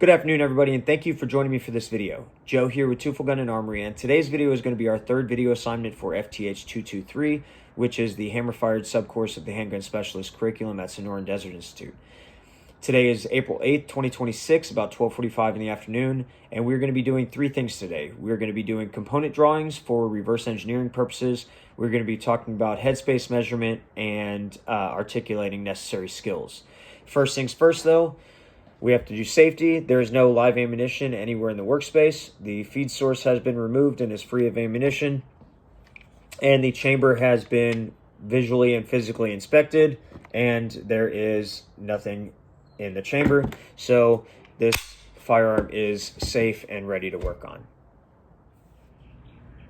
Good afternoon, everybody, and thank you for joining me for this video. Joe here with Tufel Gun and Armory, and today's video is going to be our third video assignment for FTH 223, which is the hammer-fired subcourse of the Handgun Specialist curriculum at Sonoran Desert Institute. Today is April 8th, 2026, about 12:45 in the afternoon, and we're going to be doing three things today. We're going to be doing component drawings for reverse engineering purposes. We're going to be talking about headspace measurement and articulating necessary skills. First things first, though, we have to do safety. There is no live ammunition anywhere in the workspace. The feed source has been removed and is free of ammunition. And the chamber has been visually and physically inspected, and there is nothing in the chamber. So this firearm is safe and ready to work on.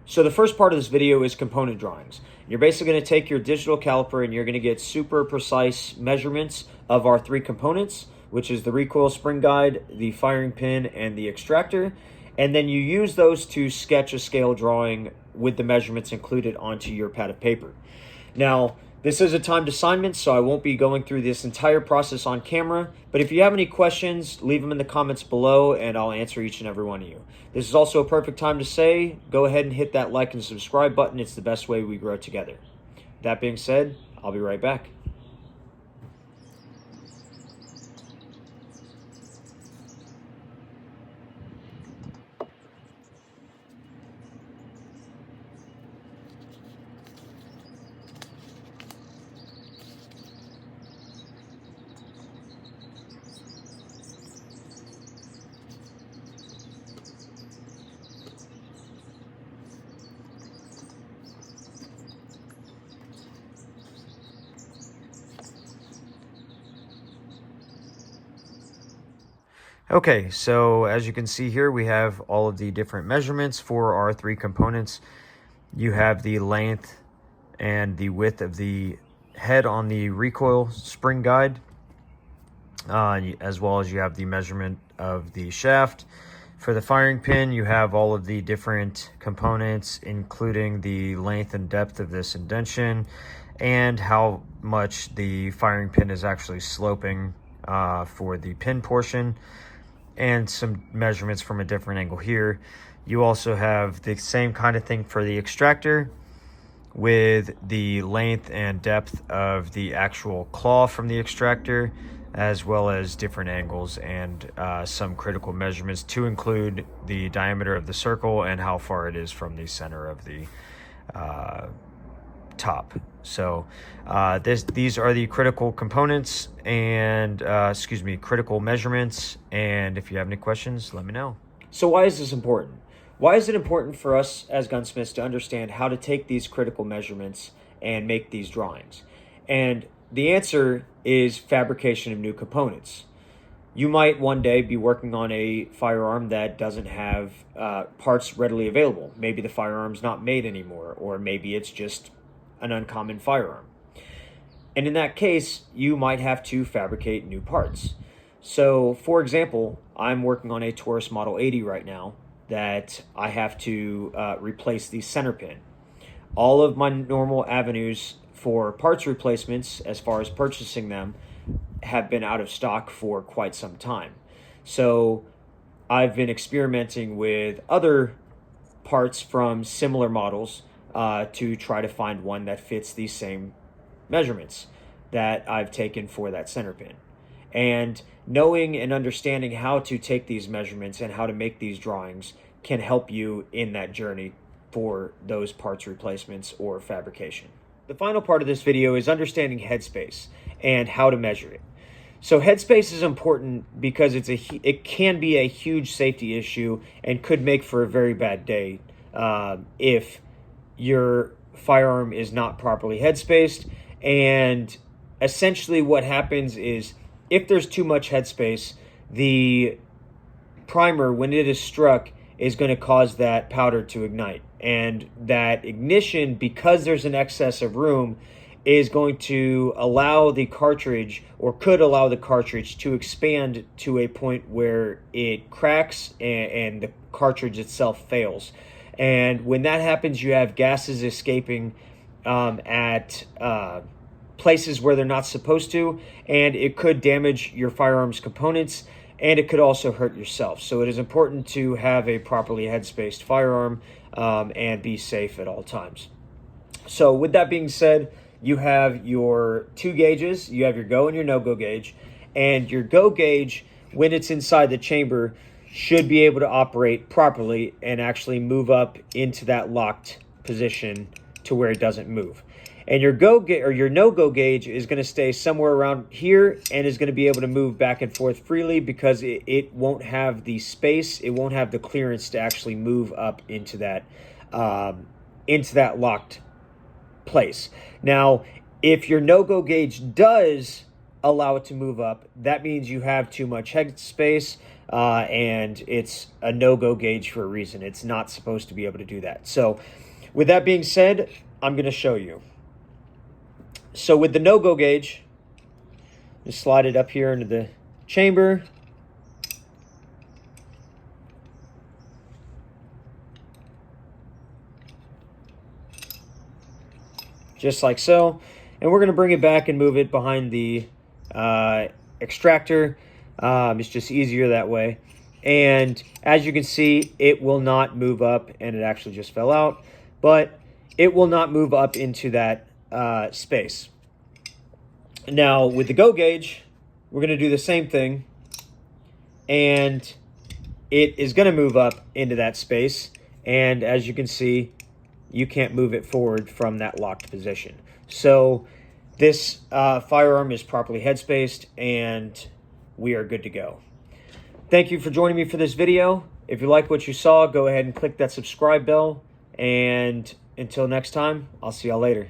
So the first part of this video is component drawings. You're basically going to take your digital caliper and you're going to get super precise measurements of our three components, which is the recoil spring guide, the firing pin, and the extractor. And then you use those to sketch a scale drawing with the measurements included onto your pad of paper. Now, this is a timed assignment, so I won't be going through this entire process on camera, but if you have any questions, leave them in the comments below and I'll answer each and every one of you. This is also a perfect time to say, go ahead and hit that like and subscribe button. It's the best way we grow together. That being said, I'll be right back. Okay, so as you can see here, we have all of the different measurements for our three components. You have the length and the width of the head on the recoil spring guide, as well as you have the measurement of the shaft. For the firing pin, you have all of the different components, including the length and depth of this indentation and how much the firing pin is actually sloping for the pin portion, and some measurements from a different angle here. You also have the same kind of thing for the extractor with the length and depth of the actual claw from the extractor, as well as different angles and some critical measurements to include the diameter of the circle and how far it is from the center of the top. So these are the critical components and critical measurements. And if you have any questions, let me know. So why is this important? Why is it important for us as gunsmiths to understand how to take these critical measurements and make these drawings? And the answer is fabrication of new components. You might one day be working on a firearm that doesn't have parts readily available. Maybe the firearm's not made anymore, or maybe it's just an uncommon firearm. And in that case, you might have to fabricate new parts. So, for example, I'm working on a Taurus Model 80 right now that I have to replace the center pin. All of my normal avenues for parts replacements, as far as purchasing them, have been out of stock for quite some time. So I've been experimenting with other parts from similar models to try to find one that fits these same measurements that I've taken for that center pin. And knowing and understanding how to take these measurements and how to make these drawings can help you in that journey for those parts replacements or fabrication. The final part of this video is understanding headspace and how to measure it. So headspace is important because it can be a huge safety issue and could make for a very bad day if your firearm is not properly headspaced. And essentially what happens is, if there's too much headspace, the primer, when it is struck, is going to cause that powder to ignite. And that ignition, because there's an excess of room, is going to allow the cartridge, or could allow the cartridge, to expand to a point where it cracks and the cartridge itself fails. And when that happens, you have gases escaping at places where they're not supposed to, and it could damage your firearm's components and it could also hurt yourself. So it is important to have a properly head-spaced firearm and be safe at all times. So with that being said, you have your 2 gauges. You have your go and your no-go gauge. And your go gauge, when it's inside the chamber, should be able to operate properly and actually move up into that locked position to where it doesn't move. And your your no-go gauge is going to stay somewhere around here and is going to be able to move back and forth freely because it won't have the space, it won't have the clearance to actually move up into that locked place. Now, if your no-go gauge does allow it to move up, that means you have too much head space, and it's a no-go gauge for a reason. It's not supposed to be able to do that. So with that being said, I'm going to show you. So with the no-go gauge, just slide it up here into the chamber. Just like so. And we're going to bring it back and move it behind the extractor. It's just easier that way. And as you can see, it will not move up, and it actually just fell out. But it will not move up into that space. Now, with the go gauge, we're going to do the same thing. And it is going to move up into that space. And as you can see, you can't move it forward from that locked position. So this firearm is properly head-spaced, and we are good to go. Thank you for joining me for this video. If you like what you saw, go ahead and click that subscribe bell. And until next time, I'll see y'all later.